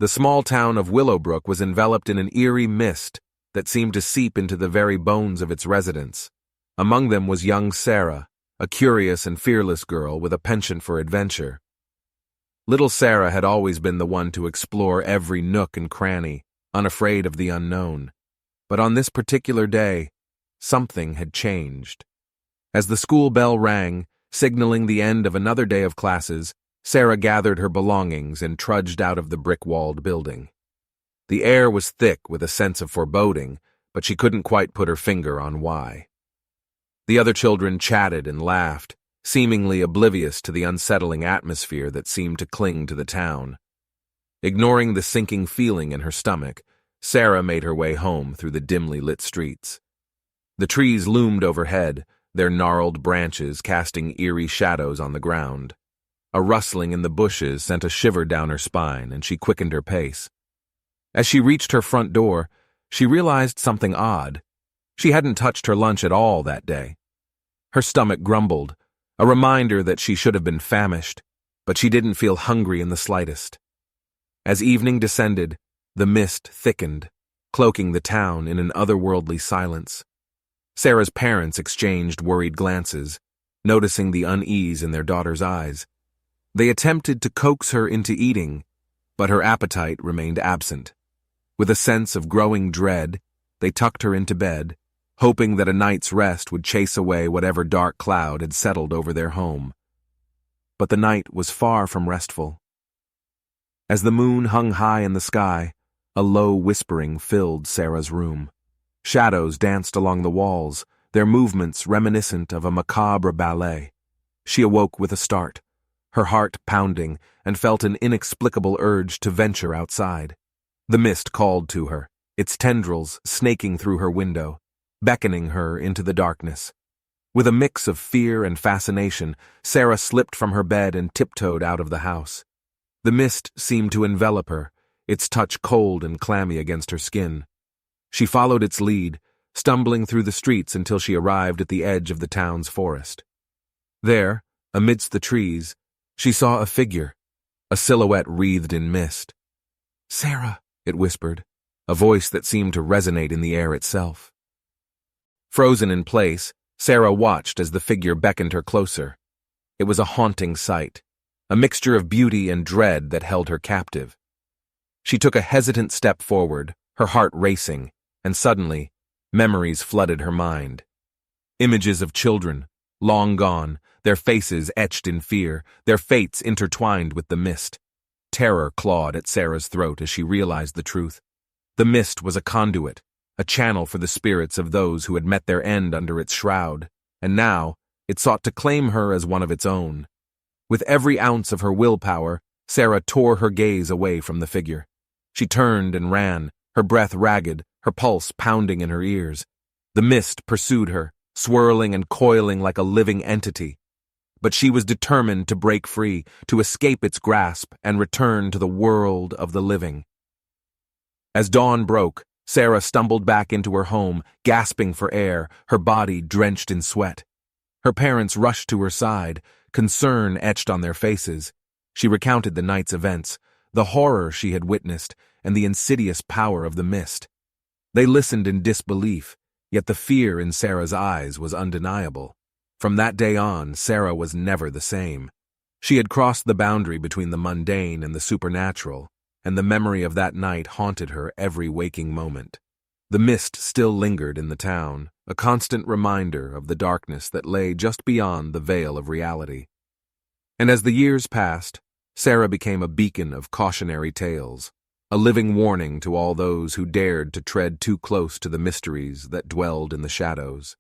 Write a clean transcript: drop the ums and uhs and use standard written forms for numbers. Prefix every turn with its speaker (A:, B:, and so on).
A: The small town of Willowbrook was enveloped in an eerie mist that seemed to seep into the very bones of its residents. Among them was young Sarah, a curious and fearless girl with a penchant for adventure. Little Sarah had always been the one to explore every nook and cranny, unafraid of the unknown. But on this particular day, something had changed. As the school bell rang, signaling the end of another day of classes, Sarah gathered her belongings and trudged out of the brick-walled building. The air was thick with a sense of foreboding, but she couldn't quite put her finger on why. The other children chatted and laughed, seemingly oblivious to the unsettling atmosphere that seemed to cling to the town. Ignoring the sinking feeling in her stomach, Sarah made her way home through the dimly lit streets. The trees loomed overhead, their gnarled branches casting eerie shadows on the ground. A rustling in the bushes sent a shiver down her spine, and she quickened her pace. As she reached her front door, she realized something odd. She hadn't touched her lunch at all that day. Her stomach grumbled, a reminder that she should have been famished, but she didn't feel hungry in the slightest. As evening descended, the mist thickened, cloaking the town in an otherworldly silence. Sarah's parents exchanged worried glances, noticing the unease in their daughter's eyes. They attempted to coax her into eating, but her appetite remained absent. With a sense of growing dread, they tucked her into bed, hoping that a night's rest would chase away whatever dark cloud had settled over their home. But the night was far from restful. As the moon hung high in the sky, a low whispering filled Sarah's room. Shadows danced along the walls, their movements reminiscent of a macabre ballet. She awoke with a start, her heart pounding, and felt an inexplicable urge to venture outside. The mist called to her, its tendrils snaking through her window, beckoning her into the darkness. With a mix of fear and fascination, Sarah slipped from her bed and tiptoed out of the house. The mist seemed to envelop her, its touch cold and clammy against her skin. She followed its lead, stumbling through the streets until she arrived at the edge of the town's forest. There, amidst the trees, she saw a figure, a silhouette wreathed in mist. "Sarah," it whispered, a voice that seemed to resonate in the air itself. Frozen in place, Sarah watched as the figure beckoned her closer. It was a haunting sight, a mixture of beauty and dread that held her captive. She took a hesitant step forward, her heart racing, and suddenly, memories flooded her mind. Images of children, long gone, their faces etched in fear, their fates intertwined with the mist. Terror clawed at Sarah's throat as she realized the truth. The mist was a conduit, a channel for the spirits of those who had met their end under its shroud, and now it sought to claim her as one of its own. With every ounce of her willpower, Sarah tore her gaze away from the figure. She turned and ran, her breath ragged, her pulse pounding in her ears. The mist pursued her, swirling and coiling like a living entity. But she was determined to break free, to escape its grasp and return to the world of the living. As dawn broke, Sarah stumbled back into her home, gasping for air, her body drenched in sweat. Her parents rushed to her side, concern etched on their faces. She recounted the night's events, the horror she had witnessed, and the insidious power of the mist. They listened in disbelief, yet the fear in Sarah's eyes was undeniable. From that day on, Sarah was never the same. She had crossed the boundary between the mundane and the supernatural, and the memory of that night haunted her every waking moment. The mist still lingered in the town, a constant reminder of the darkness that lay just beyond the veil of reality. And as the years passed, Sarah became a beacon of cautionary tales, a living warning to all those who dared to tread too close to the mysteries that dwelled in the shadows.